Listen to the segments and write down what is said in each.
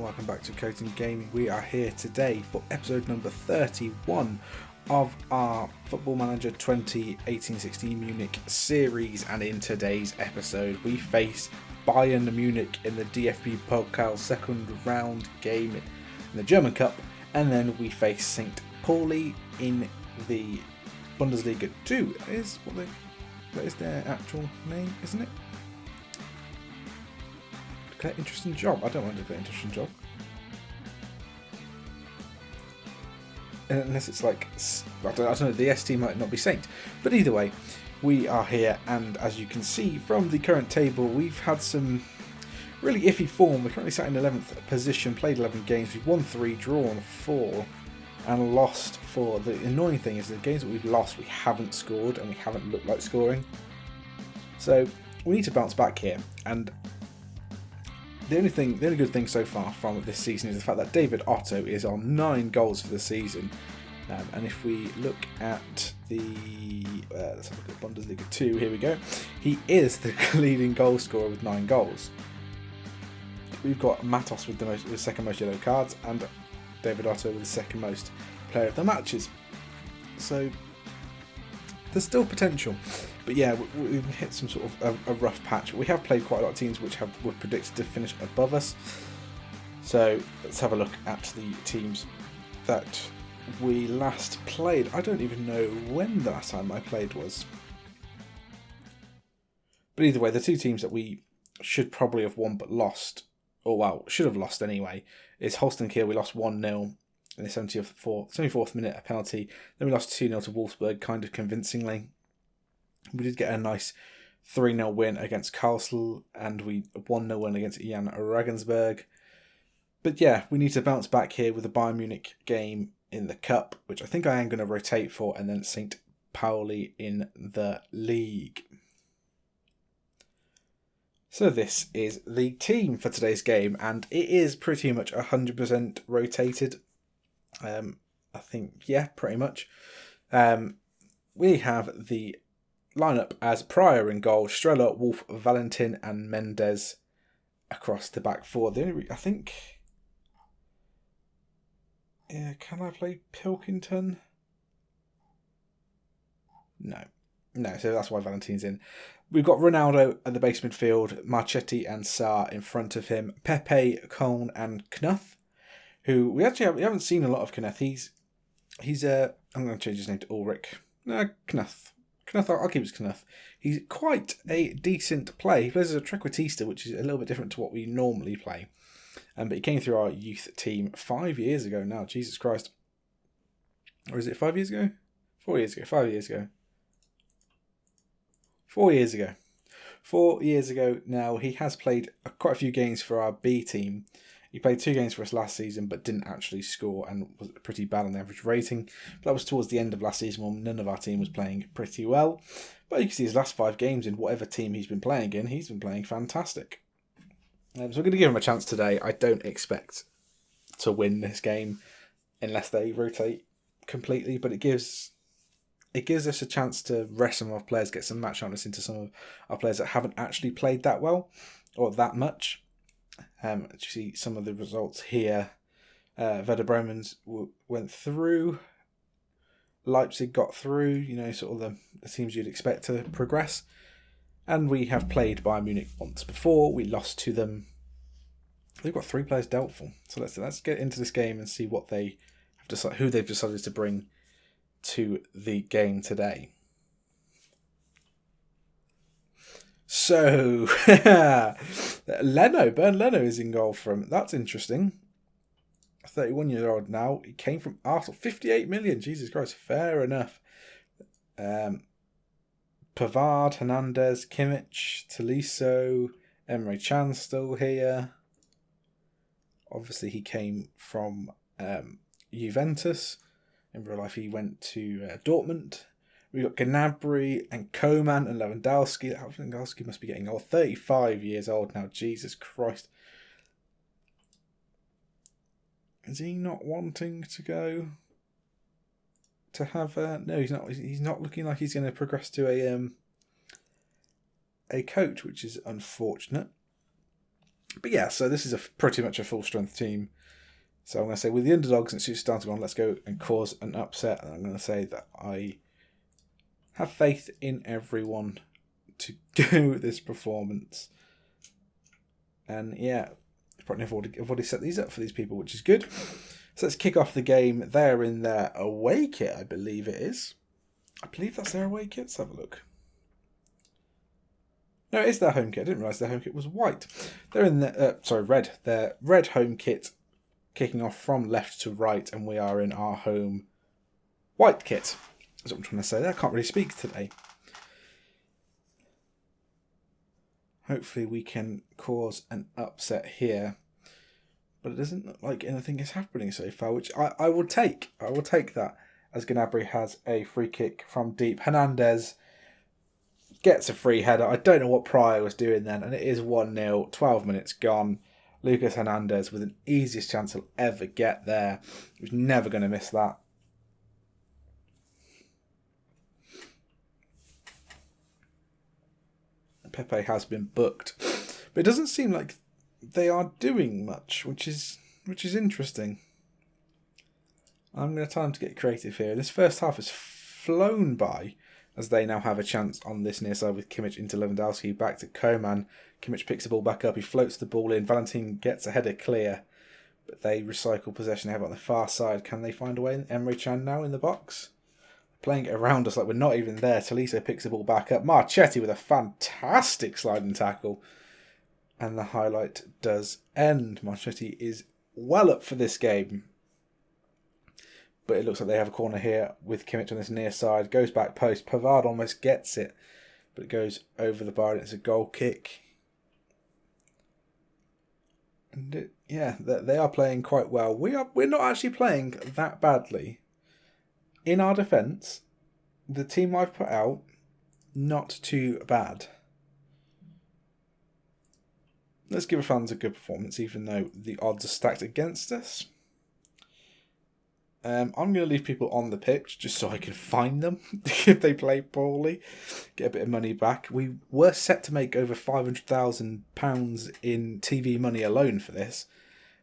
welcome back to Coating Gaming. We are here today for episode number 31 of our Football Manager 2018-16 Munich series, and in today's episode we face Bayern Munich in the DFB Pokal second round game in the German Cup, and then we face St. Pauli in the Bundesliga 2. That is their actual name, isn't it? Declare interesting job. I don't want to declare interesting job. Unless it's like, I don't know, the ST might not be Saint. But either way, we are here, and as you can see from the current table, we've had some really iffy form. We're currently sat in 11th position, played 11 games, we've won 3, drawn 4, and lost 4. The annoying thing is the games that we've lost, we haven't scored, and we haven't looked like scoring. So we need to bounce back here, and the only good thing so far from this season is the fact that David Otto is on 9 goals for the season. And if we look at let's have a look at Bundesliga 2, here we go. He is the leading goal scorer with 9 goals. We've got Matos with the second most yellow cards, and David Otto with the second most player of the matches. So there's still potential. But yeah, we've hit some sort of a rough patch. We have played quite a lot of teams which were predicted to finish above us. So let's have a look at the teams that we last played. I don't even know when the last time I played was. But either way, the two teams that we should probably have won but lost, or well, should have lost anyway, is Holstein Kiel. We lost 1-0 in the 74th minute, a penalty. Then we lost 2-0 to Wolfsburg, kind of convincingly. We did get a nice 3-0 win against Karlsruhe, and we 1-0 win against Jan Regensburg. But yeah, we need to bounce back here with the Bayern Munich game in the Cup, which I think I am going to rotate for, and then St. Pauli in the league. So this is the team for today's game, and it is pretty much 100% rotated. I think, yeah, pretty much. We have the lineup as Pryor in goal, Streller, Wolf, Valentin, and Mendes across the back four. I think. Yeah, can I play Pilkington? No, so that's why Valentin's in. We've got Ronaldo at the base midfield, Marchetti and Sarr in front of him, Pepe, Kohn, and Knuth, who we haven't seen a lot of. Knuth. He's I'm going to change his name to Ulrich. No, Knuth. I'll keep it to Knuth. He's quite a decent player. He plays as a trequartista, which is a little bit different to what we normally play. But he came through our youth team 5 years ago now. Jesus Christ. Or is it 5 years ago? 4 years ago. 5 years ago. 4 years ago. 4 years ago now. He has played quite a few games for our B team. He played 2 games for us last season, but didn't actually score and was pretty bad on the average rating. But that was towards the end of last season when none of our team was playing pretty well. But you can see his last 5 games in whatever team he's been playing in, he's been playing fantastic. So we're going to give him a chance today. I don't expect to win this game unless they rotate completely, but it gives us a chance to rest some of our players, get some match sharpness into some of our players that haven't actually played that well or that much. You see some of the results here. Werder Bremen went through. Leipzig got through, sort of the teams you'd expect to progress. And we have played Bayern Munich once before. We lost to them. They've got 3 players doubtful. So let's get into this game and see what they have decided, who they've decided to bring to the game today. So, Bernd Leno is in goal from. That's interesting. 31-year-old now. He came from Arsenal. 58 million. Jesus Christ. Fair enough. Pavard, Hernandez, Kimmich, Tolisso, Emre Can still here. Obviously, he came from Juventus. In real life, he went to Dortmund. We've got Gnabry and Koeman and Lewandowski. Lewandowski must be getting old. 35 years old now. Jesus Christ. Is he not wanting to go? To have no, he's not. He's not looking like he's going to progress to a coach, which is unfortunate. But yeah, so this is pretty much a full-strength team. So I'm going to say with the underdogs and suits starting on, let's go and cause an upset. And I'm going to say that I have faith in everyone to do this performance. And yeah, I've already set these up for these people, which is good. So let's kick off the game. They're in their away kit, I believe it is. I believe that's their away kit. Let's have a look. No, it is their home kit. I didn't realise their home kit was white. They're in red. Their red home kit, kicking off from left to right, and we are in our home white kit. That's what I'm trying to say there. I can't really speak today. Hopefully we can cause an upset here. But it doesn't look like anything is happening so far, which I will take. I will take that, as Gnabry has a free kick from deep. Hernandez gets a free header. I don't know what Pryor was doing then, and it is 1-0, 12 minutes gone. Lucas Hernandez with an easiest chance he'll ever get there. He was never going to miss that. Pepe has been booked. But it doesn't seem like they are doing much, which is interesting. I'm going to tell them to get creative here. This first half has flown by, as they now have a chance on this near side with Kimmich into Lewandowski, back to Koeman. Kimmich picks the ball back up, he floats the ball in, Valentin gets a header clear, but they recycle possession. They have it on the far side. Can they find a way? Emre Can now in the box, playing it around us like we're not even there. Tolisso picks the ball back up, Marchetti with a fantastic sliding tackle, and the highlight does end. Marchetti is well up for this game. But it looks like they have a corner here with Kimmich on this near side. Goes back post. Pavard almost gets it, but it goes over the bar and it's a goal kick. And they are playing quite well. We're not actually playing that badly. In our defence, the team I've put out, not too bad. Let's give the fans a good performance, even though the odds are stacked against us. I'm going to leave people on the pitch just so I can find them if they play poorly, get a bit of money back. We were set to make over £500,000 in TV money alone for this,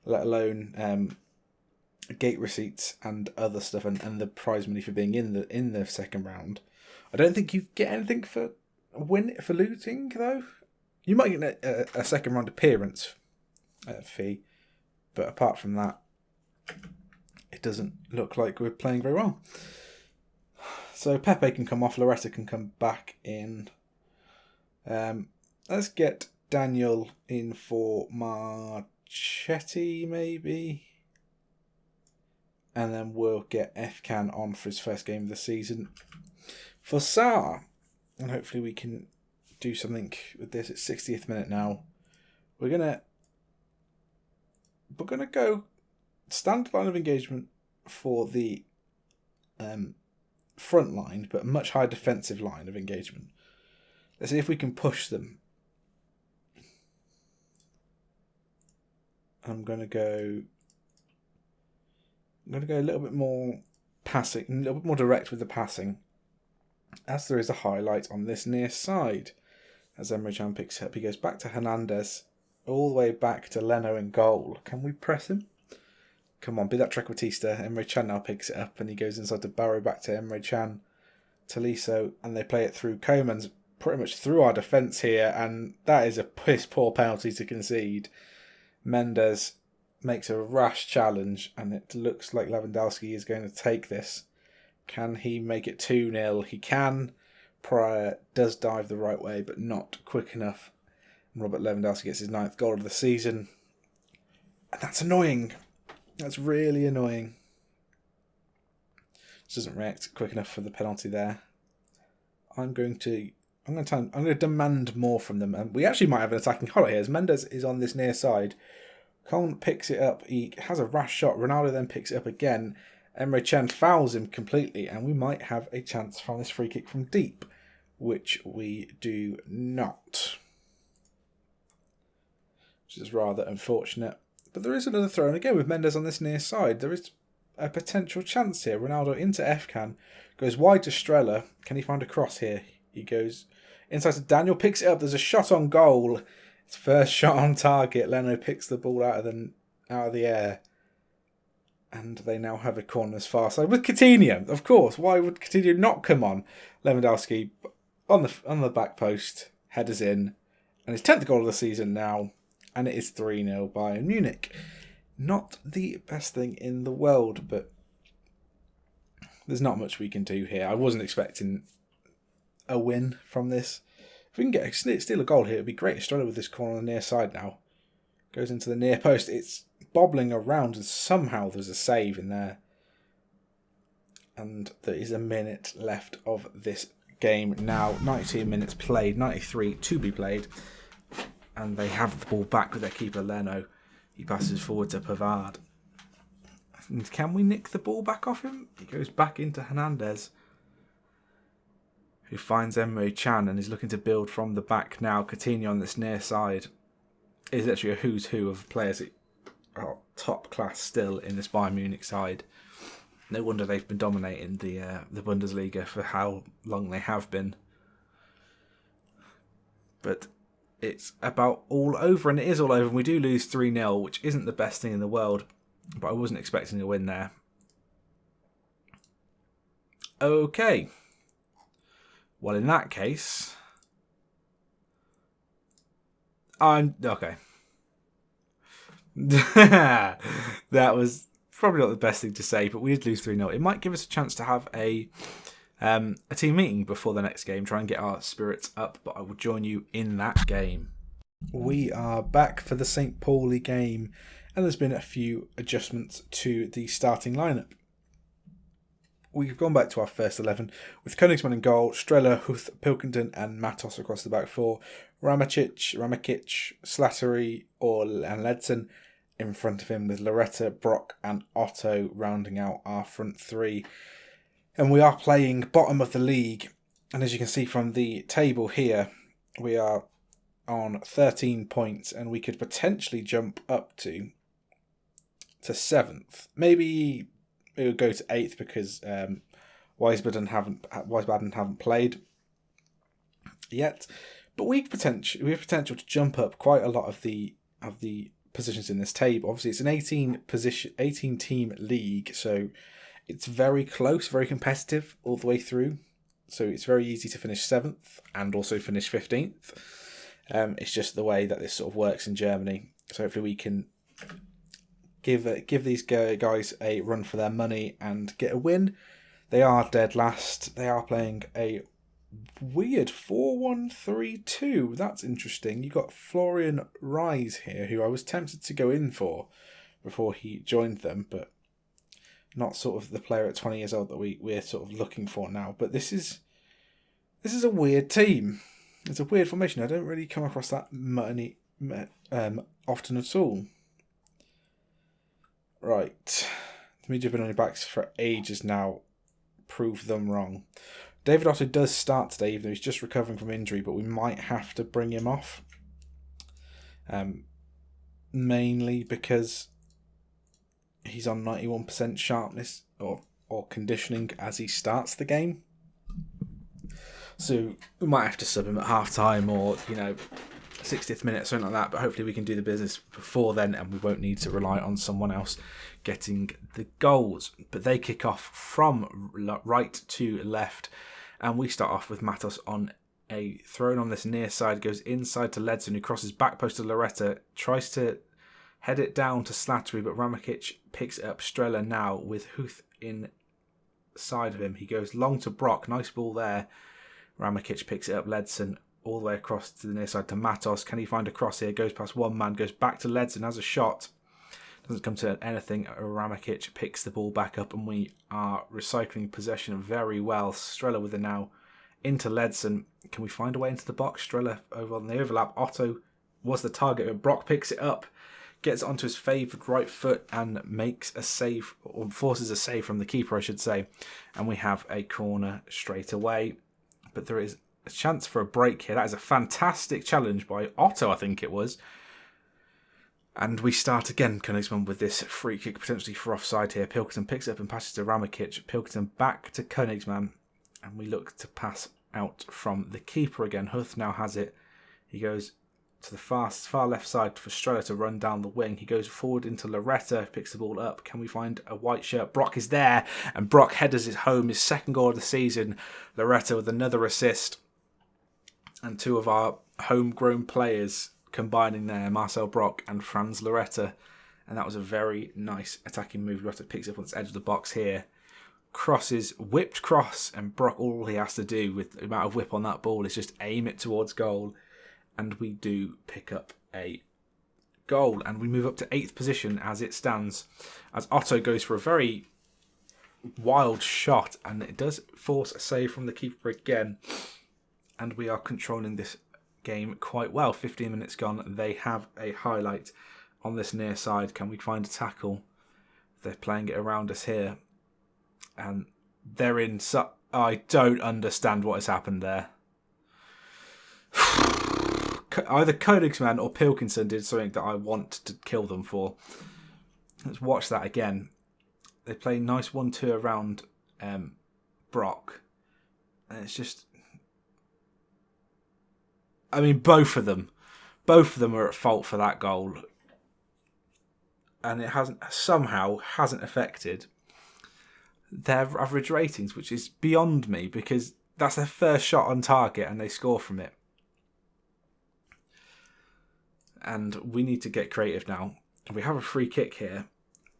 let alone gate receipts and other stuff, and the prize money for being in the second round. I don't think you get anything for losing though. You might get a second round appearance fee, but apart from that, it doesn't look like we're playing very well. So Pepe can come off, Loretta can come back in. Let's get Daniel in for Marchetti, maybe. And then we'll get F-Can on for his first game of the season for Sarr. And hopefully we can do something with this at 60th minute now. We're gonna go standard line of engagement for the front line, but a much higher defensive line of engagement. Let's see if we can push them. I'm gonna go a little bit more passing, a little bit more direct with the passing, as there is a highlight on this near side. As Emre Can picks up, he goes back to Hernandez, all the way back to Leno in goal. Can we press him? Come on, be that Trequartista. Emre Can now picks it up and he goes inside to Barrow, back to Emre Can, Tolisso, and they play it through. Koeman's pretty much through our defence here, and that is a piss poor penalty to concede. Mendes makes a rash challenge, and it looks like Lewandowski is going to take this. Can he make it 2-0? He can. Pryor does dive the right way, but not quick enough. And Robert Lewandowski gets his 9th goal of the season. And that's annoying. That's really annoying. Just doesn't react quick enough for the penalty there. I'm going to demand more from them. And we actually might have an attacking highlight here, as Mendes is on this near side. Coleman picks it up. He has a rash shot. Ronaldo then picks it up again. Emre Can fouls him completely, and we might have a chance from this free kick from deep, which we do not. Which is rather unfortunate. But there is another throw, and again with Mendes on this near side, there is a potential chance here. Ronaldo into F-Can, goes wide to Strella. Can he find a cross here? He goes inside to Daniel, picks it up. There's a shot on goal. His first shot on target. Leno picks the ball out of the air. And they now have a corner as far side with Coutinho, of course. Why would Coutinho not come on? Lewandowski on the back post, headers in, and his 10th goal of the season now, and it is 3-0 Bayern Munich. Not the best thing in the world, but there's not much we can do here. I wasn't expecting a win from this. If we can steal a goal here, it'd be great. Estrella with this corner on the near side now. Goes into the near post. It's bobbling around and somehow there's a save in there. And there is a minute left of this game now. 92 minutes played, 93 to be played. And they have the ball back with their keeper Leno. He passes forward to Pavard. And can we nick the ball back off him? He goes back into Hernandez, who finds Emre Can and is looking to build from the back now. Coutinho on this near side is actually a who's who of players that are top class still in this Bayern Munich side. No wonder they've been dominating the Bundesliga for how long they have been. But it's about all over, and it is all over. And we do lose 3-0, which isn't the best thing in the world, but I wasn't expecting a win there. Okay. Well, in that case, I'm okay. That was probably not the best thing to say, but we did lose 3-0. It might give us a chance to have a team meeting before the next game, try and get our spirits up, but I will join you in that game. We are back for the St. Pauli game, and there's been a few adjustments to the starting lineup. We've gone back to our first 11 with Königsmann in goal, Streller, Huth, Pilkington and Matos across the back four, Ramakic, Slattery and Ledson in front of him with Loretta, Brock and Otto rounding out our front three. And we are playing bottom of the league, and as you can see from the table here, we are on 13 points and we could potentially jump up to 7th. Maybe it would go to 8th because Wiesbaden haven't played yet, but we have potential to jump up quite a lot of the positions in this table. Obviously, it's an 18 team league, so it's very close, very competitive all the way through. So it's very easy to finish 7th and also finish 15th. It's just the way that this sort of works in Germany. So hopefully we can give these guys a run for their money and get a win. They are dead last. They are playing a weird 4-1-3-2. That's interesting. You got Florian Reis here, who I was tempted to go in for before he joined them, but not sort of the player at 20 years old that we're sort of looking for now. But this is a weird team. It's a weird formation. I don't really come across that many often at all. Right. The media have been on your backs for ages now. Prove them wrong. David Otto does start today, even though he's just recovering from injury, but we might have to bring him off. Mainly because he's on 91% sharpness or conditioning as he starts the game. So we might have to sub him at half time or, 60th minute or something like that, but hopefully we can do the business before then and we won't need to rely on someone else getting the goals. But they kick off from right to left, and we start off with Matos on a throw on this near side, goes inside to Ledson, who crosses back post to Loretta, tries to head it down to Slattery, but Ramakic picks it up. Streller now with Huth inside of him. He goes long to Brock, nice ball there. Ramakic picks it up. Ledson all the way across to the near side to Matos. Can he find a cross here? Goes past one man, goes back to Ledson, has a shot. Doesn't come to anything. Ramakic picks the ball back up, and we are recycling possession very well. Streller with it now into Ledson. Can we find a way into the box? Streller over on the overlap. Otto was the target, but Brock picks it up, gets onto his favoured right foot and makes a save, or forces a save from the keeper, I should say. And we have a corner straight away. But there is a chance for a break here. That is a fantastic challenge by Otto, I think it was. And we start again, Königsmann, with this free kick potentially for offside here. Pilkington picks it up and passes to Ramakic. Pilkington back to Königsmann. And we look to pass out from the keeper again. Huth now has it. He goes to the far left side for Streller to run down the wing. He goes forward into Loretta, picks the ball up. Can we find a white shirt? Brock is there, and Brock headers it home, his second goal of the season. Loretta with another assist. And two of our homegrown players combining there, Marcel Brock and Franz Loretta. And that was a very nice attacking move. Loretta picks up on the edge of the box here. Crosses, whipped cross, and Brock, all he has to do with the amount of whip on that ball is just aim it towards goal. And we do pick up a goal. And we move up to 8th position as it stands. As Otto goes for a very wild shot. And it does force a save from the keeper again. And we are controlling this game quite well. 15 minutes gone. They have a highlight on this near side. Can we find a tackle? They're playing it around us here. And they're in... I don't understand what has happened there. Either Königsmann or Pilkinson did something that I want to kill them for. Let's watch that again. They play nice 1-2 around Brock. And it's just... I mean, both of them are at fault for that goal. And it somehow hasn't affected their average ratings, which is beyond me, because that's their first shot on target and they score from it. And we need to get creative now. We have a free kick here.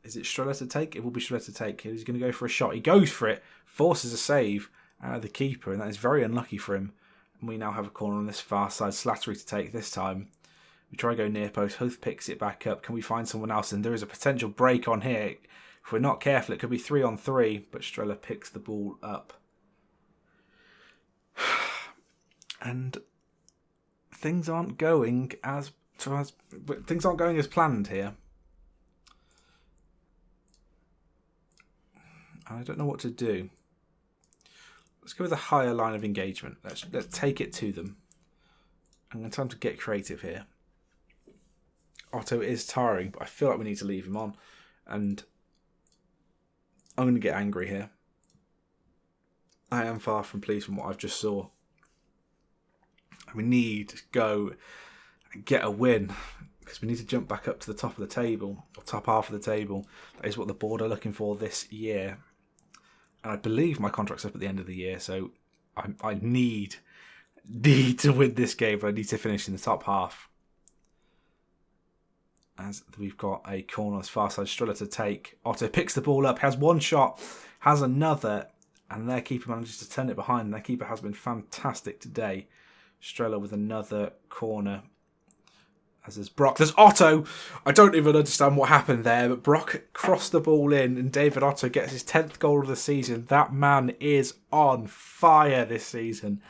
Is it Streller to take? It will be Streller to take. He's going to go for a shot. He goes for it, forces a save out of the keeper, and that is very unlucky for him. And we now have a corner on this far side. Slattery to take this time. We try to go near post. Huth picks it back up. Can we find someone else? And there is a potential break on here. If we're not careful, it could be 3-on-3. But Streller picks the ball up. And things aren't going as planned here. I don't know what to do. Let's go with a higher line of engagement. Let's take it to them. And time to get creative here. Otto is tiring, but I feel like we need to leave him on. And I'm going to get angry here. I am far from pleased from what I've just saw. We need to go and get a win, because we need to jump back up to the top of the table, or top half of the table. That is what the board are looking for this year. And I believe my contract's up at the end of the year, so I need to win this game, but I need to finish in the top half. As we've got a corner as far side, Streller to take. Otto picks the ball up, has one shot, has another, and their keeper manages to turn it behind. Their keeper has been fantastic today. Streller with another corner. As there's Brock. There's Otto. I don't even understand what happened there, but Brock crossed the ball in and David Otto gets his 10th goal of the season. That man is on fire this season.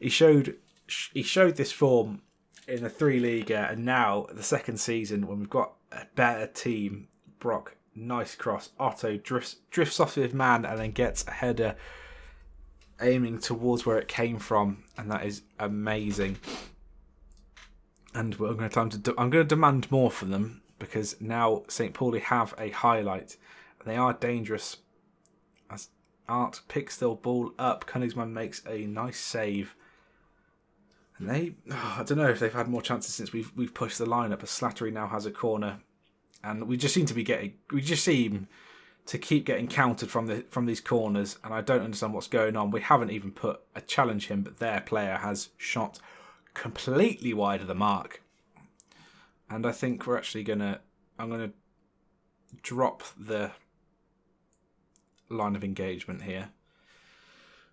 He showed this form in the 3-leaguer, and now the second season when we've got a better team. Brock, nice cross. Otto drifts off his man and then gets a header aiming towards where it came from, and that is amazing. And I'm going to demand more from them, because now St. Pauli have a highlight. They are dangerous. As Art picks the ball up, Königsmann makes a nice save. And I don't know if they've had more chances since we've pushed the line up. But Slattery now has a corner, and we just seem to keep getting countered from these corners, and I don't understand what's going on. We haven't even put a challenge him, but their player has shot completely wide of the mark. And I think we're actually I'm gonna drop the line of engagement here.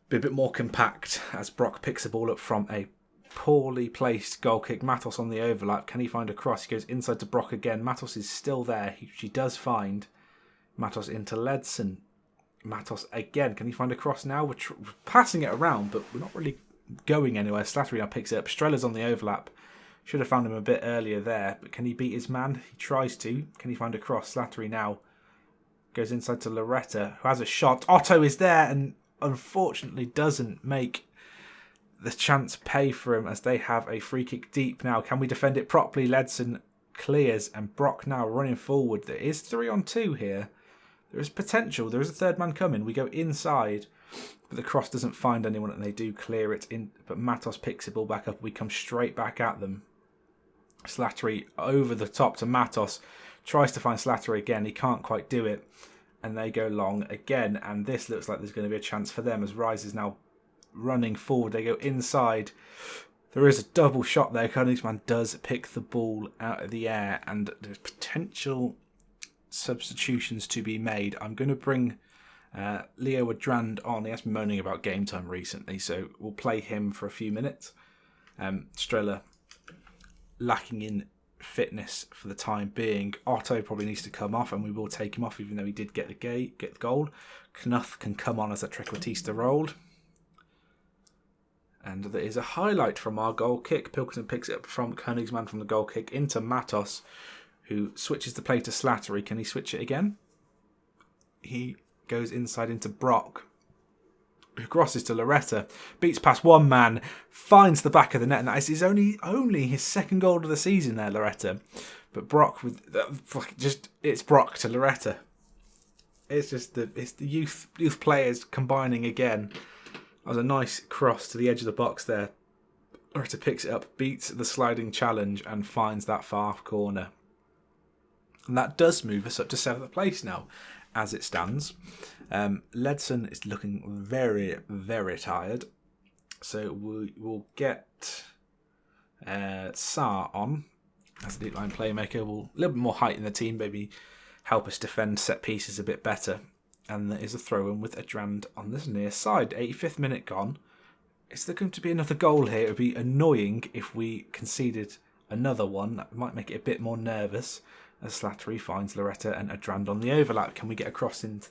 Be a bit more compact as Brock picks the ball up from a poorly placed goal kick. Matos on the overlap. Can he find a cross? He goes inside to Brock again. Matos is still there. She does find Matos into Ledson. Matos again. Can he find a cross now? We're passing it around, but we're not really going anywhere. Slattery now picks it up. Streller's on the overlap. Should have found him a bit earlier there, but can he beat his man? He tries to. Can he find a cross? Slattery now goes inside to Loretta, who has a shot. Otto is there and unfortunately doesn't make the chance pay for him, as they have a free kick deep now. Can we defend it properly? Ledson clears, and Brock now running forward. There is 3-on-2 here. There is potential. There is a third man coming. We go inside, but the cross doesn't find anyone, and they do clear it in. But Matos picks the ball back up. We come straight back at them. Slattery over the top to Matos. Tries to find Slattery again. He can't quite do it. And they go long again. And this looks like there's going to be a chance for them as Rise is now running forward. They go inside. There is a double shot there. Königsmann does pick the ball out of the air. And there's potential substitutions to be made. I'm going to bring Leo Adrand on. He has been moaning about game time recently. So we'll play him for a few minutes. Strela lacking in fitness for the time being. Otto probably needs to come off, and we will take him off, even though he did get the goal. Knuth can come on as that Trequartista rolled. And there is a highlight from our goal kick. Pilkington picks it up from Königsmann from the goal kick into Matos, who switches the play to Slattery. Can he switch it again? He goes inside into Brock, who crosses to Loretta, beats past one man, finds the back of the net, and that is his only his second goal of the season there, Loretta. But Brock with it's Brock to Loretta. It's the youth players combining again. That was a nice cross to the edge of the box there. Loretta picks it up, beats the sliding challenge, and finds that far corner. And that does move us up to 7th place now, as it stands. Ledson is looking very, very tired. So we'll get Saar on as a deep line playmaker. We'll a little bit more height in the team, maybe help us defend set pieces a bit better. And there is a throw-in with Adrand on this near side. 85th minute gone. Is there going to be another goal here? It would be annoying if we conceded another one. That might make it a bit more nervous. As Slattery finds Loretta and Adrand on the overlap. Can we get across into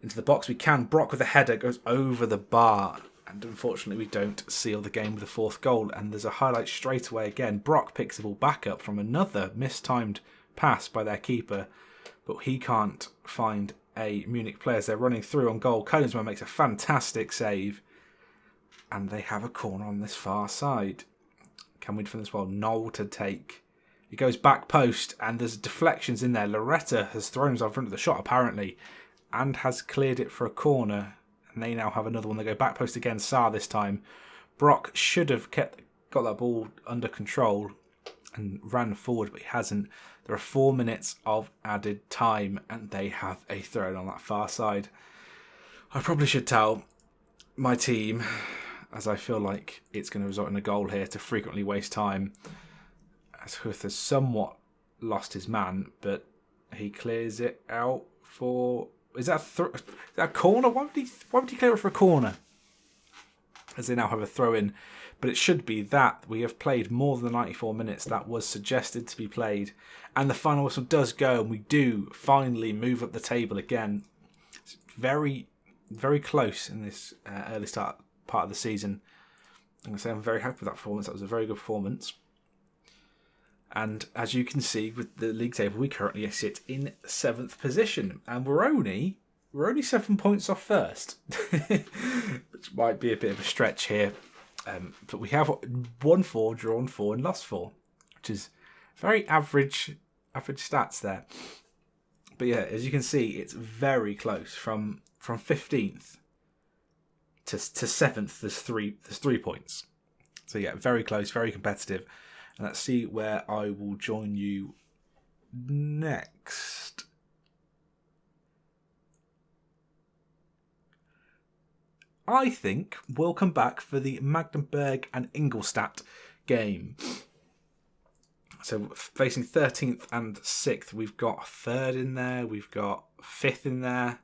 the box? We can. Brock with a header goes over the bar. And unfortunately we don't seal the game with a 4th goal. And there's a highlight straight away again. Brock picks the ball back up from another mistimed pass by their keeper. But he can't find a Munich player as they're running through on goal. Königsmann makes a fantastic save. And they have a corner on this far side. Can we defend this well? Knoll to take. It goes back post, and there's deflections in there. Loretta has thrown himself in front of the shot, apparently, and has cleared it for a corner. And they now have another one. They go back post again. Saar this time. Brock should have got that ball under control and ran forward, but he hasn't. There are 4 minutes of added time, and they have a throw on that far side. I probably should tell my team, as I feel like it's going to result in a goal here, to frequently waste time. As Huth has somewhat lost his man, but he clears it out for... Is that a corner? Why would he clear it for a corner? As they now have a throw-in. But it should be that. We have played more than the 94 minutes that was suggested to be played. And the final whistle does go, and we do finally move up the table again. It's very, very close in this early start part of the season. I'm going to say I'm very happy with that performance. That was a very good performance. And as you can see with the league table, we currently sit in 7th position. And we're only 7 points off first. Which might be a bit of a stretch here. But we have won 4, drawn 4 and lost 4. Which is very average stats there. But yeah, as you can see, it's very close. From 15th to 7th, there's 3 points. So yeah, very close, very competitive. And let's see where I will join you next. I think we'll come back for the Magdeburg and Ingolstadt game. So facing 13th and 6th, we've got 3rd in there, we've got 5th in there,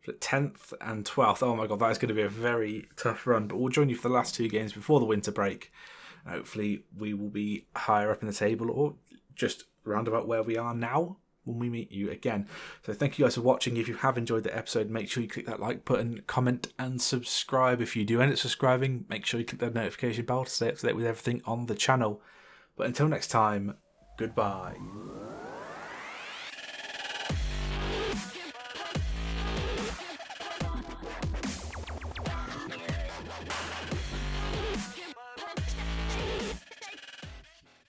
10th and 12th. Oh my god, that is going to be a very tough run. But we'll join you for the last 2 games before the winter break. Hopefully we will be higher up in the table or just round about where we are now when we meet you again. So thank you guys for watching. If you have enjoyed the episode, make sure you click that like button, comment and subscribe. If you do end up subscribing, make sure you click that notification bell to stay up to date with everything on the channel. But until next time, goodbye.